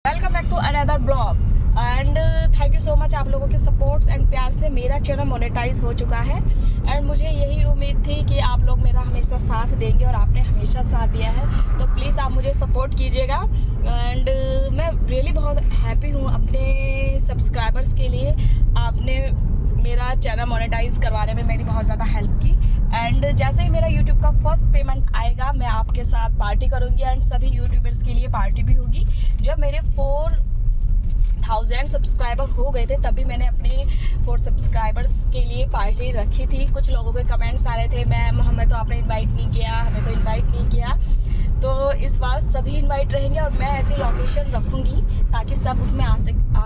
Welcome back to another blog and thank you so much आप लोगों के supports and प्यार से मेरा चैनल मोनेटाइज हो चुका है। एंड मुझे यही उम्मीद थी कि आप लोग मेरा हमेशा साथ देंगे और आपने हमेशा साथ दिया है, तो प्लीज़ आप मुझे सपोर्ट कीजिएगा। एंड मैं रियली बहुत हैप्पी हूँ अपने सब्सक्राइबर्स के लिए। आपने मेरा चैनल मोनेटाइज करवाने में मेरी बहुत ज़्यादा हेल्प की। एंड जैसे ही मेरा यूट्यूब का फर्स्ट पेमेंट आएगा मैं आपके साथ पार्टी करूँगी एंड सभी यूट्यूबर्स के लिए पार्टी भी होगी। जब मेरे 4000 सब्सक्राइबर हो गए थे तभी मैंने अपने 4 सब्सक्राइबर्स के लिए पार्टी रखी थी। कुछ लोगों के कमेंट्स आ रहे थे, मैम हमें तो आपने इनवाइट नहीं किया, हमें तो इनवाइट नहीं किया। तो इस बार सभी इनवाइट रहेंगे और मैं ऐसी लोकेशन रखूँगी ताकि सब उसमें आ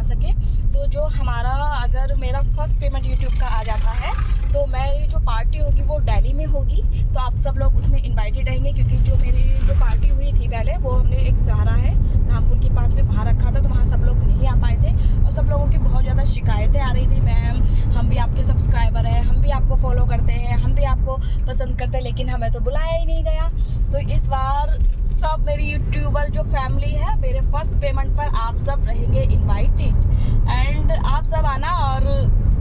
सके। तो जो हमारा अगर मेरा फर्स्ट पेमेंट यूट्यूब का आ जाता है तो मेरी जो पार्टी होगी वो दिल्ली में होगी, तो आप सब लोग उसमें इनवाइटेड रहेंगे। क्योंकि जो मेरी जो पार्टी हुई थी पहले वो हमने एक सहारा है धामपुर के पास में वहाँ रखा था, तो वहाँ सब लोग नहीं आ पाए थे और सब लोगों की बहुत ज़्यादा शिकायतें आ रही थी, मैम हम भी आपके सब्सक्राइबर हैं, हम भी आपको फॉलो करते हैं, हम भी आपको पसंद करते हैं, लेकिन हमें तो बुलाया ही नहीं गया। तो इस बार सब मेरी यूट्यूबर जो फैमिली है मेरे फर्स्ट पेमेंट पर आप सब रहेंगे इन्वाइटेड एंड आप सब आना और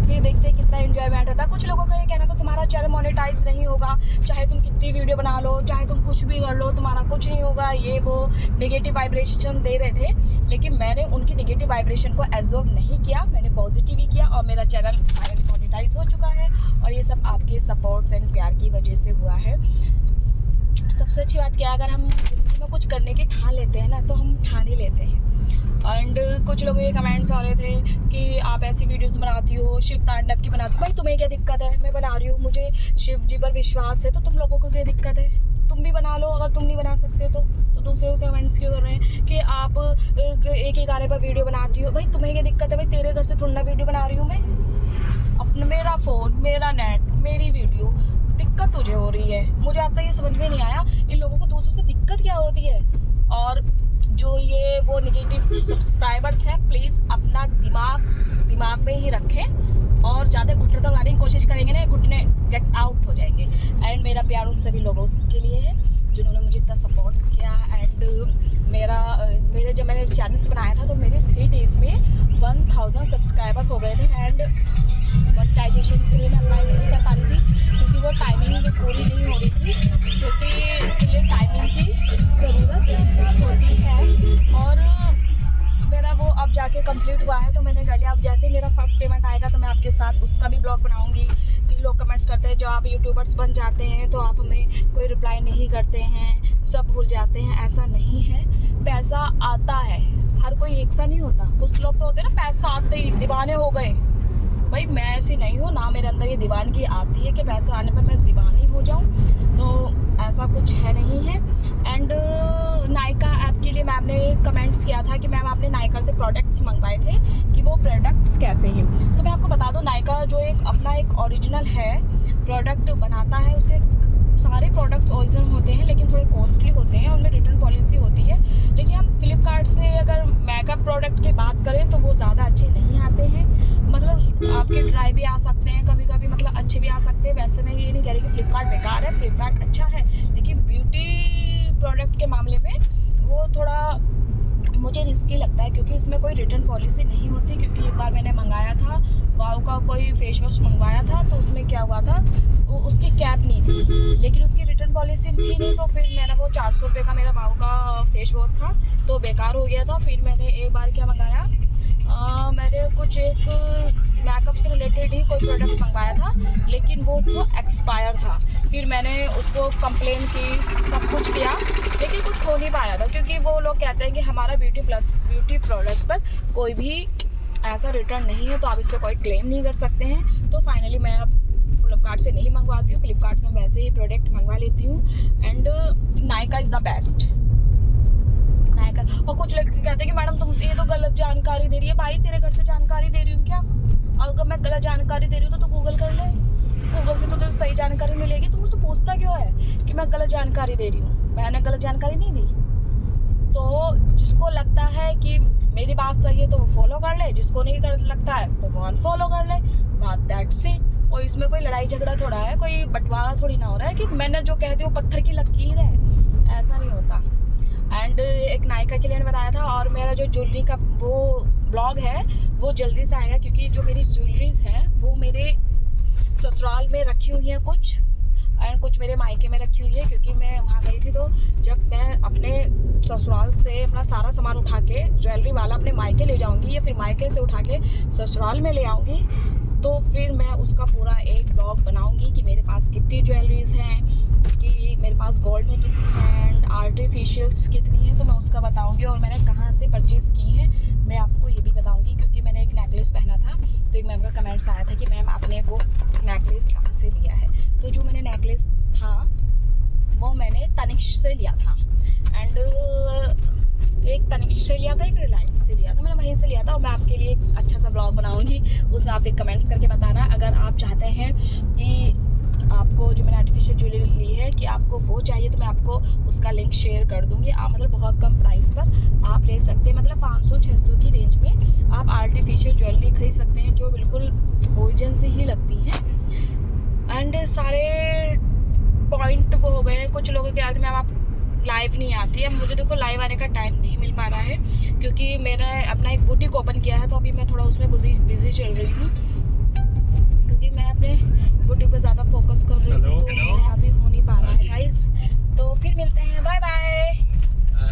फिर देखते हैं कितना एंजॉयमेंट होता है। कुछ लोगों का ये कहना था तुम्हारा चैनल मोनेटाइज नहीं होगा, चाहे तुम कितनी वीडियो बना लो, चाहे तुम कुछ भी कर लो, तुम्हारा कुछ नहीं होगा, ये वो नेगेटिव वाइब्रेशन दे रहे थे। लेकिन मैंने उनकी नेगेटिव वाइब्रेशन को एब्जॉर्ब नहीं किया, मैंने पॉजिटिव ही किया और मेरा चैनल फाइनली मोनेटाइज हो चुका है। और ये सब आपके सपोर्ट्स एंड प्यार की वजह से हुआ है। सबसे अच्छी बात क्या है, अगर हम जिंदगी में कुछ करने की ठान लेते हैं ना तो हम ठान ही लेते हैं। एंड कुछ लोगों के कमेंट्स आ रहे थे कि आप ऐसी वीडियोस बनाती हो, शिव तांडव की बनाती हो। भाई तुम्हें क्या दिक्कत है, मैं बना रही हूँ, मुझे शिव जी पर विश्वास है, तो तुम लोगों को क्या दिक्कत है, तुम भी बना लो। अगर तुम नहीं बना सकते तो दूसरों के कमेंट्स क्यों कर रहे हैं कि आप एक ही गाने पर वीडियो बनाती हो। भाई तुम्हें क्या दिक्कत है, भाई तेरे घर से थोड़ा ना वीडियो बना रही हूँ मैं, अपना मेरा फ़ोन, मेरा नेट, मेरी वीडियो, दिक्कत तुझे हो रही है। मुझे अब तक ये समझ में नहीं आया इन लोगों को दूसरों से दिक्कत क्या होती है। और जो ये वो नेगेटिव सब्सक्राइबर्स हैं प्लीज़ अपना दिमाग में ही रखें और ज़्यादा घुटने तक लाने की कोशिश करेंगे ना, घुटने गेट आउट हो जाएंगे। एंड मेरा प्यार उन सभी लोगों के लिए है जिन्होंने मुझे इतना सपोर्ट्स किया। एंड मेरे जब मैंने चैनल्स बनाया था तो मेरे 3 डेज़ में 1000 सब्सक्राइबर हो गए थे। एंड मोनेटाइजेशन के लिए मैं अप्लाई नहीं कर पा रही थी क्योंकि वो टाइमिंग पूरी नहीं हो रही थी, क्योंकि इसके लिए टाइमिंग की ज़रूरत होती है। और मेरा वो अब जाके कंप्लीट हुआ है तो मैंने कर लिया। अब जैसे ही मेरा फर्स्ट पेमेंट आएगा तो मैं आपके साथ उसका भी ब्लॉग बनाऊंगी। लोग कमेंट्स करते हैं जो आप यूट्यूबर्स बन जाते हैं तो आप हमें कोई रिप्लाई नहीं करते हैं, सब भूल जाते हैं। ऐसा नहीं है, पैसा आता है, हर कोई एक सा नहीं होता। कुछ लोग तो होते हैं ना पैसा आते ही दीवाने हो गए। भाई मैं ऐसी नहीं हूँ ना, मेरे अंदर ये दीवानगी आती है कि पैसा आने पर मैं दीवानी हो जाऊँ, तो ऐसा कुछ है नहीं है। एंड नायका ऐप के लिए मैम ने कमेंट्स किया था कि मैम आपने नायका से प्रोडक्ट्स मंगवाए थे कि वो प्रोडक्ट्स कैसे हैं। तो मैं आपको बता दूँ नायका जो अपना एक ओरिजिनल है प्रोडक्ट बनाता है, उसके सारे प्रोडक्ट्स ओरिजिनल होते हैं लेकिन थोड़े कॉस्टली होते हैं, उनमें रिटर्न पॉलिसी होती है। लेकिन हम फ्लिपकार्ट से अगर मेकअप प्रोडक्ट की बात करें तो वो ज़्यादा अच्छे नहीं आते हैं। मतलब आपके ड्राई भी आ सकते हैं कभी कभी, मतलब अच्छे भी आ सकते हैं। वैसे मैं ये नहीं कह रही कि फ्लिपकार्ट बेकार है, फ्लिपकार्ट अच्छा है, लेकिन ब्यूटी प्रोडक्ट के मामले में वो थोड़ा मुझे रिस्की लगता है क्योंकि उसमें कोई रिटर्न पॉलिसी नहीं होती। क्योंकि एक बार मैंने मंगाया था वाव का कोई फेस वॉश मंगवाया था, तो उसमें क्या हुआ था, उसकी कैप नहीं थी लेकिन उसकी रिटर्न पॉलिसी थी नहीं, तो फिर मैंने वो 400 रुपये का मेरा वाव का फेस वॉश था तो बेकार हो गया था। फिर मैंने एक बार क्या मंगाया, मैंने कुछ एक मेकअप से रिलेटेड ही कोई प्रोडक्ट मंगवाया था लेकिन वो तो एक्सपायर था। फिर मैंने उसको कंप्लेन की, सब कुछ किया लेकिन कुछ हो नहीं पाया था क्योंकि वो लोग कहते हैं कि हमारा ब्यूटी प्रोडक्ट पर कोई भी ऐसा रिटर्न नहीं है, तो आप इस पर कोई क्लेम नहीं कर सकते हैं। तो फाइनली मैं अब फ्लिपकार्ट से नहीं मंगवाती हूँ, फ्लिपकार्ट से मैं वैसे ही प्रोडक्ट मंगवा लेती हूँ। And Nykaa is the best Nykaa. और कुछ लोग कहते हैं कि मैडम तुम ये तो गलत जानकारी दे रही है। भाई तेरे घर से जानकारी दे रही हूँ क्या? अगर मैं गलत जानकारी दे रही हूँ तो गूगल कर ले, गूगल से तो तुझे सही जानकारी मिलेगी। तुम मुझसे पूछता क्यों है कि मैं गलत जानकारी दे रही हूँ? मैंने गलत जानकारी नहीं दी। तो जिसको लगता है कि मेरी बात सही है तो वो फॉलो कर ले, जिसको नहीं लगता है तो वो अनफॉलो कर ले, बात दैट्स इट। और इसमें कोई लड़ाई झगड़ा थोड़ा है, कोई बंटवारा थोड़ी ना हो रहा है कि मैंने जो कह दी वो पत्थर की लकीर है, ऐसा नहीं होता। एंड एक नायका के लिए बताया था। और मेरा जो ज्वेलरी का वो ब्लॉग है वो जल्दी से आएगा, क्योंकि जो मेरी ज्वेलरीज हैं वो मेरे ससुराल में रखी हुई हैं कुछ, एंड कुछ मेरे मायके में रखी हुई है, क्योंकि मैं वहाँ गई थी। तो जब मैं अपने ससुराल से अपना सारा सामान उठा के ज्वेलरी वाला अपने मायके ले जाऊँगी, या फिर मायके से उठा के ससुराल में ले आऊँगी, तो फिर मैं उसका पूरा एक ब्लॉग बनाऊँगी कि मेरे पास कितनी ज्वेलरीज हैं, कि मेरे पास गोल्ड में कितनी हैं एंड आर्टिफिशियल्स कितनी हैं, तो मैं उसका बताऊँगी। और मैंने कहाँ से परचेज़ की है मैं आपको ये भी बताऊँगी, क्योंकि मैंने एक नेकलेस पहना था, तो एक मैम का कमेंट्स आया था कि मैम आपने वो नेकलेस कहाँ से लिया है। तो जो मैंने नेकलेस था वो मैंने तनिष्क से लिया था, एंड एक तनिष्क से लिया था, एक रिलायंस से लिया था, मैंने वहीं से लिया था। और मैं आपके लिए एक अच्छा सा ब्लॉग बनाऊंगी, उसमें आप एक कमेंट्स करके बताना अगर आप चाहते हैं कि आपको जो मैंने आर्टिफिशियल ज्वेलरी ली है कि आपको वो चाहिए, तो मैं आपको उसका लिंक शेयर कर दूंगी। आप मतलब बहुत कम प्राइस पर आप ले सकते हैं, मतलब 500-600 की रेंज में आप आर्टिफिशियल ज्वेलरी खरीद सकते हैं, जो बिल्कुल ओरिजिनल से ही लगती हैं। एंड सारे पॉइंट वो हो गए हैं। कुछ लोगों के आते मैम आप लाइव नहीं आती है, मुझे देखो लाइव आने का टाइम नहीं मिल पा रहा है, क्योंकि मैंने अपना एक बुटीक ओपन किया है, तो अभी मैं थोड़ा उसमें बिजी चल रही हूँ, क्योंकि मैं अपने बुटीक पे ज़्यादा फोकस कर रही हूँ, तो मेरा अभी हो नहीं पा रहा है गाइस। तो फिर मिलते हैं